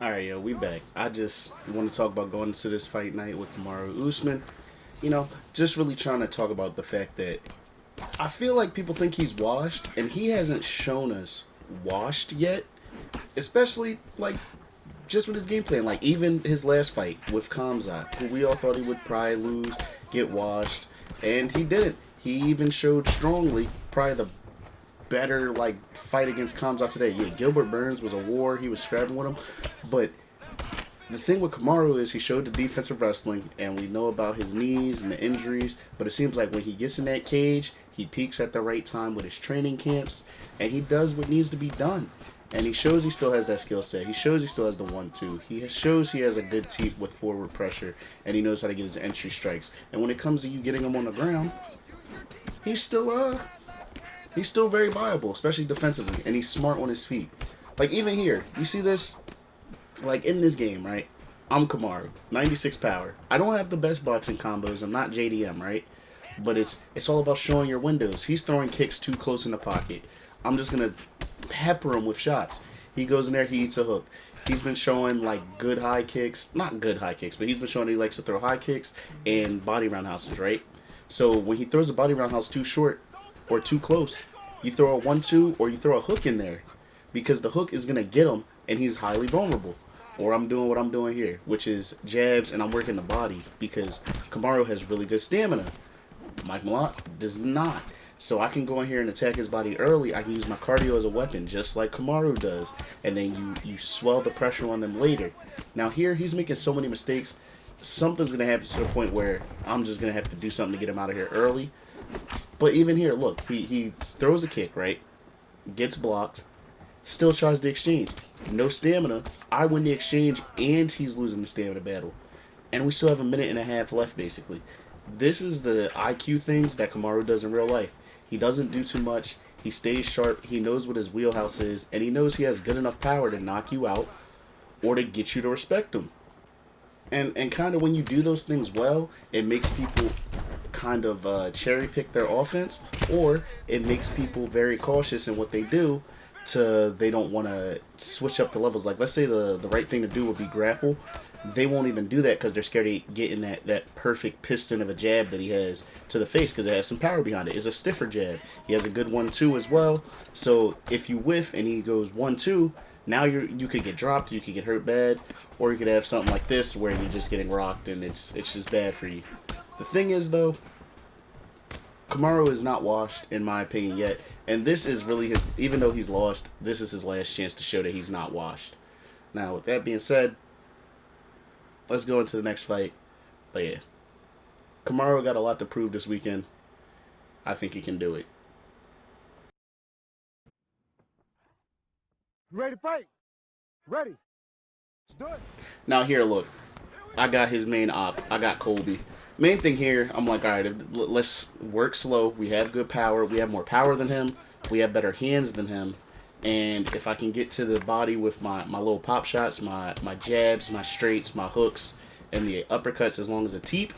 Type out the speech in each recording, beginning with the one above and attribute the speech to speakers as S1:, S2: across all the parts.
S1: Alright, yo, we back. I just want to talk about going into this fight night with Kamaru Usman. Just really trying to talk about the fact that I feel like people think he's washed, and he hasn't shown us washed yet. Especially, like, just with his game plan. Like, even his last fight with Kamzat, who we all thought he would probably lose, get washed, and he didn't. He even showed strongly, probably the better like fight against Kamzat today. Yeah, Gilbert Burns was a war. He was scrapping with him, but the thing with Kamaru is he showed the defensive wrestling, and we know about his knees and the injuries. But it seems like when he gets in that cage, he peaks at the right time with his training camps, and he does what needs to be done. And he shows he still has that skill set. He shows he still has the 1-2. He shows he has a good teep with forward pressure, and he knows how to get his entry strikes. And when it comes to you getting him on the ground, he's still he's still very viable, especially defensively, and he's smart on his feet. Like even here, you see this, like in this game, right? I'm Kamaru, 96 power. I don't have the best boxing combos. I'm not JDM, right? But it's all about showing your windows. He's throwing kicks too close in the pocket. I'm just gonna pepper him with shots. He goes in there, he eats a hook. He's been showing like good high kicks, not good high kicks, but he's been showing he likes to throw high kicks and body roundhouses, right? So when he throws a body roundhouse too short or too close, you throw a 1-2 or you throw a hook in there because the hook is gonna get him and he's highly vulnerable. Or I'm doing what I'm doing here, which is jabs and I'm working the body because Kamaru has really good stamina. Mike Malott does not. So I can go in here and attack his body early. I can use my cardio as a weapon, just like Kamaru does. And then you swell the pressure on them later. Now here, he's making so many mistakes. Something's going to happen to the point where I'm just going to have to do something to get him out of here early. But even here, look, he throws a kick, right? Gets blocked. Still tries the exchange. No stamina. I win the exchange, and he's losing the stamina battle. And we still have a minute and a half left, basically. This is the IQ things that Kamaru does in real life. He doesn't do too much. He stays sharp. He knows what his wheelhouse is, and he knows he has good enough power to knock you out or to get you to respect him. And kind of when you do those things well, it makes people kind of cherry pick their offense, or it makes people very cautious in what they do to they don't want to switch up the levels. Like let's say the right thing to do would be grapple. They won't even do that because they're scared of getting that perfect piston of a jab that he has to the face because it has some power behind it. It's a stiffer jab. He has a good 1-2 as well. So if you whiff and he goes 1-2, now you could get dropped, you could get hurt bad, or you could have something like this where you're just getting rocked and it's just bad for you. The thing is though, Kamaru is not washed, in my opinion, yet. And this is really his, even though he's lost, this is his last chance to show that he's not washed. Now, with that being said, let's go into the next fight. But yeah, Kamaru got a lot to prove this weekend. I think he can do it.
S2: You ready to fight? Ready. Let's do it.
S1: Now, here, look. I got his main op. I got Colby. Main thing here, I'm like, all right, let's work slow. We have good power. We have more power than him. We have better hands than him. And if I can get to the body with my little pop shots, my jabs, my straights, my hooks, and the uppercuts, as long as a teep,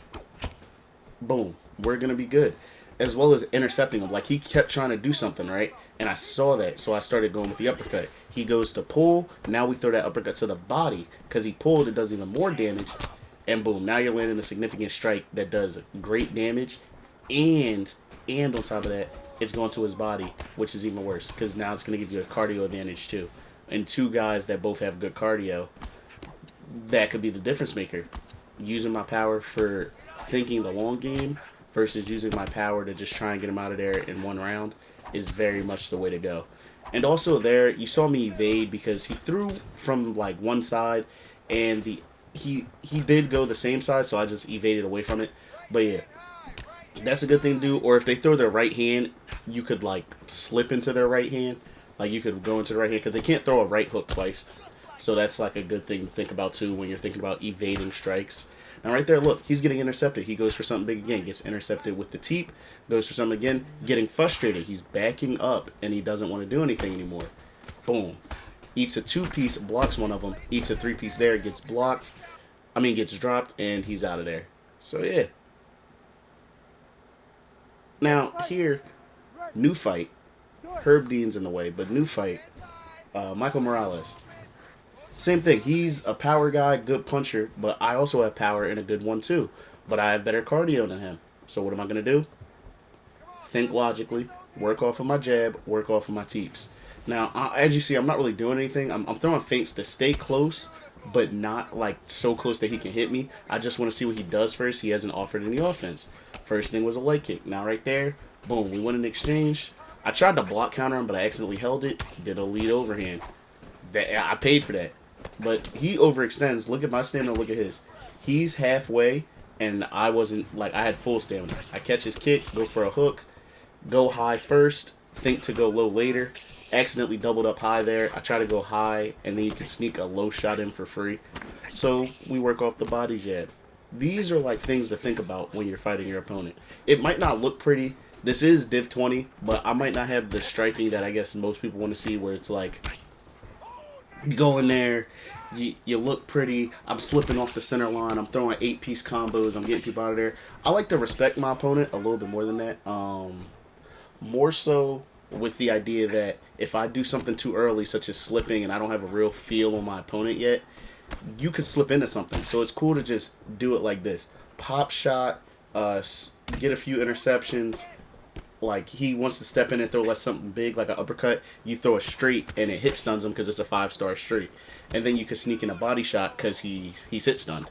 S1: boom, we're going to be good. As well as intercepting him. Like, he kept trying to do something, right? And I saw that, so I started going with the uppercut. He goes to pull. Now we throw that uppercut to the body. Because he pulled, it does even more damage. And boom, now you're landing a significant strike that does great damage. And on top of that, it's going to his body, which is even worse. Because now it's going to give you a cardio advantage, too. And two guys that both have good cardio, that could be the difference maker. Using my power for thinking the long game versus using my power to just try and get him out of there in one round is very much the way to go. And also there, you saw me evade because he threw from like one side and he did go the same side, so I just evaded away from it. But yeah, that's a good thing to do. Or if they throw their right hand, you could like slip into their right hand. Like you could go into the right hand because they can't throw a right hook twice. So that's like a good thing to think about too when you're thinking about evading strikes. Now right there, look, he's getting intercepted. He goes for something big again, gets intercepted with the teep, goes for something again, getting frustrated. He's backing up and he doesn't want to do anything anymore. Boom. Eats a 2-piece, blocks one of them. Eats a 3-piece there, gets blocked. Gets dropped, and he's out of there. So yeah. Now here, new fight. Herb Dean's in the way, but new fight. Michael Morales. Same thing. He's a power guy, good puncher, but I also have power and a good one too. But I have better cardio than him. So what am I going to do? Think logically, work off of my jab, work off of my teeps. Now, as you see, I'm not really doing anything. I'm throwing feints to stay close, but not like so close that he can hit me. I just want to see what he does first. He hasn't offered any offense. First thing was a leg kick. Now right there, boom, we won an exchange. I tried to block counter him, but I accidentally held it. Did a lead overhand. I paid for that. But he overextends. Look at my stamina, look at his. He's halfway, and I wasn't, like, I had full stamina. I catch his kick, go for a hook, go high first, think to go low later. Accidentally doubled up high there. I try to go high, and then you can sneak a low shot in for free. So we work off the body jab. These are like things to think about when you're fighting your opponent. It might not look pretty. This is Div 20, but I might not have the striking that I guess most people want to see, where it's like, you go in there, you look pretty, I'm slipping off the center line, I'm throwing 8-piece combos, I'm getting people out of there. I like to respect my opponent a little bit more than that. More so with the idea that if I do something too early, such as slipping, and I don't have a real feel on my opponent yet, you could slip into something. So it's cool to just do it like this. Pop shot, get a few interceptions. Like, he wants to step in and throw like something big, like an uppercut. You throw a straight, and it hit stuns him because it's a 5-star straight. And then you can sneak in a body shot because he's hit stunned.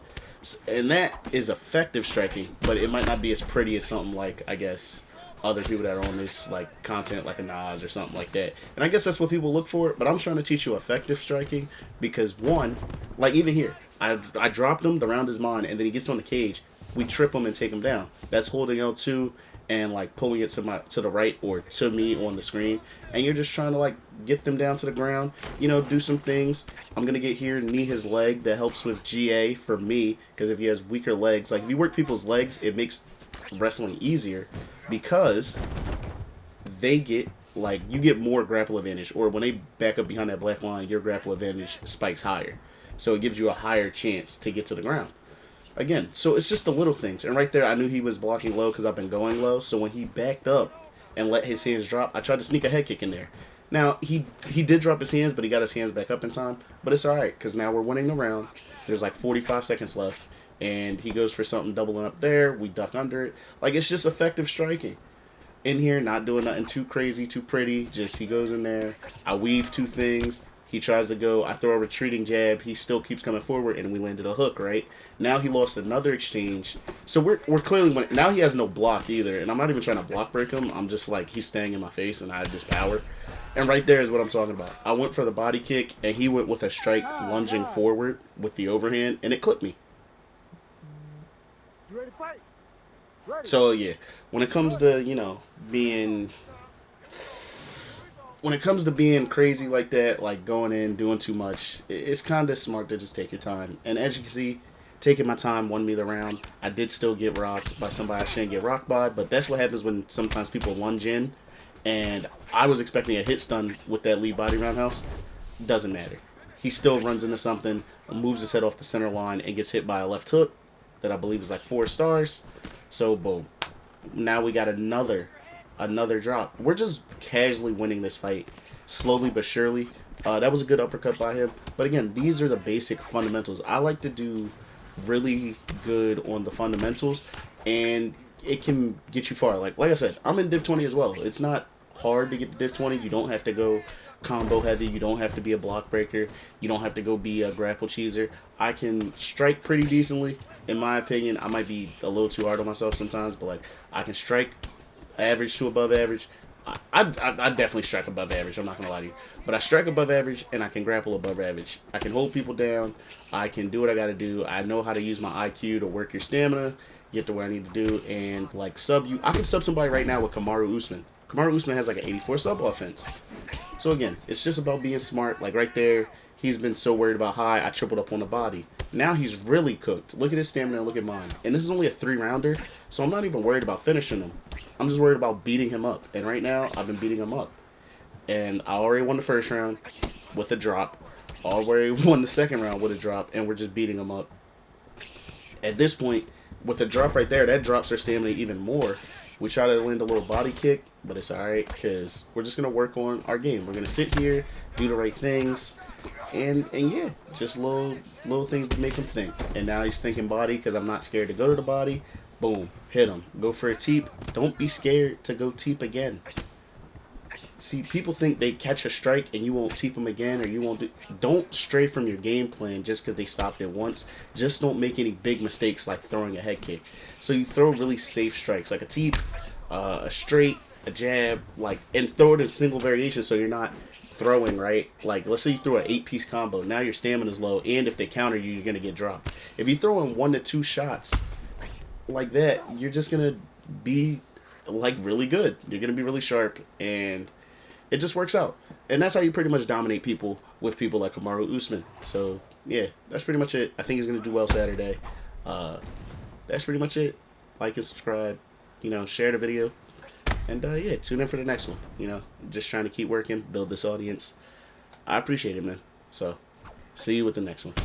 S1: And that is effective striking, but it might not be as pretty as something like, I guess, other people that are on this like content, like a Nas or something like that. And I guess that's what people look for, but I'm trying to teach you effective striking because, one, like even here, I dropped him around his mind, and then he gets on the cage. We trip him and take him down. That's holding L2 and like pulling it to the right or to me on the screen, and you're just trying to like get them down to the ground, you know, do some things. I'm gonna get here, knee his leg. That helps with GA for me, because if he has weaker legs, like if you work people's legs, it makes wrestling easier because they get, like, you get more grapple advantage, or when they back up behind that black line, your grapple advantage spikes higher, so it gives you a higher chance to get to the ground. Again, so it's just the little things. And right there, I knew he was blocking low because I've been going low. So when he backed up and let his hands drop, I tried to sneak a head kick in there. Now, he did drop his hands, but he got his hands back up in time. But it's all right, because now we're winning the round. There's like 45 seconds left. And he goes for something doubling up there. We duck under it. Like, it's just effective striking. In here, not doing nothing too crazy, too pretty. Just he goes in there. I weave two things. He tries to go, I throw a retreating jab, he still keeps coming forward, and we landed a hook, right? Now he lost another exchange. So we're clearly winning. Now he has no block either, and I'm not even trying to block break him. I'm just like, he's staying in my face, and I have this power. And right there is what I'm talking about. I went for the body kick, and he went with a strike lunging forward with the overhand, and it clipped me.
S2: You ready to fight? Ready.
S1: So, yeah, when it comes to, you know, being crazy like that, like going in, doing too much, it's kind of smart to just take your time. And as you can see, taking my time won me the round. I did still get rocked by somebody I shouldn't get rocked by, but that's what happens when sometimes people lunge in. And I was expecting a hit stun with that lead body roundhouse. Doesn't matter. He still runs into something, moves his head off the center line, and gets hit by a left hook that I believe is like 4 stars. So, boom. Now we got another drop. We're just casually winning this fight, slowly but surely. That was a good uppercut by him. But again, these are the basic fundamentals. I like to do really good on the fundamentals, and it can get you far. Like I said, I'm in Div 20 as well. It's not hard to get to Div 20. You don't have to go combo heavy. You don't have to be a block breaker. You don't have to go be a grapple cheeser. I can strike pretty decently, in my opinion. I might be a little too hard on myself sometimes, but like I can strike average to above average. I definitely strike above average, I'm not going to lie to you. But I strike above average, and I can grapple above average. I can hold people down. I can do what I got to do. I know how to use my IQ to work your stamina, get to where I need to do, and like sub you. I can sub somebody right now with Kamaru Usman. Kamaru Usman has like an 84 sub offense. So again, it's just about being smart. Like right there, he's been so worried about high, I tripled up on the body. Now he's really cooked. Look at his stamina and look at mine. And this is only a 3-rounder, so I'm not even worried about finishing him. I'm just worried about beating him up. And right now, I've been beating him up. And I already won the first round with a drop. Already won the second round with a drop, and we're just beating him up. At this point, with the drop right there, that drops our stamina even more. We try to land a little body kick, but it's alright because we're just going to work on our game. We're going to sit here, do the right things, and yeah, just little things to make him think. And now he's thinking body because I'm not scared to go to the body. Boom, hit him. Go for a teep. Don't be scared to go teep again. See, people think they catch a strike and you won't teep them again, or you won't do. Don't stray from your game plan just because they stopped it once. Just don't make any big mistakes like throwing a head kick. So you throw really safe strikes like a teep, a straight, a jab, like, and throw it in single variation so you're not throwing, right? Like, let's say you throw an 8-piece combo. Now your stamina's low, and if they counter you, you're gonna get dropped. If you throw in 1 to 2 shots like that, you're just gonna be like really good. You're gonna be really sharp, and it just works out. And that's how you pretty much dominate people with people like Kamaru Usman. So yeah, that's pretty much it. I think he's gonna do well Saturday. That's pretty much it. Like and subscribe. You know, share the video. And yeah, tune in for the next one. You know, just trying to keep working, build this audience. I appreciate it, man. So see you with the next one.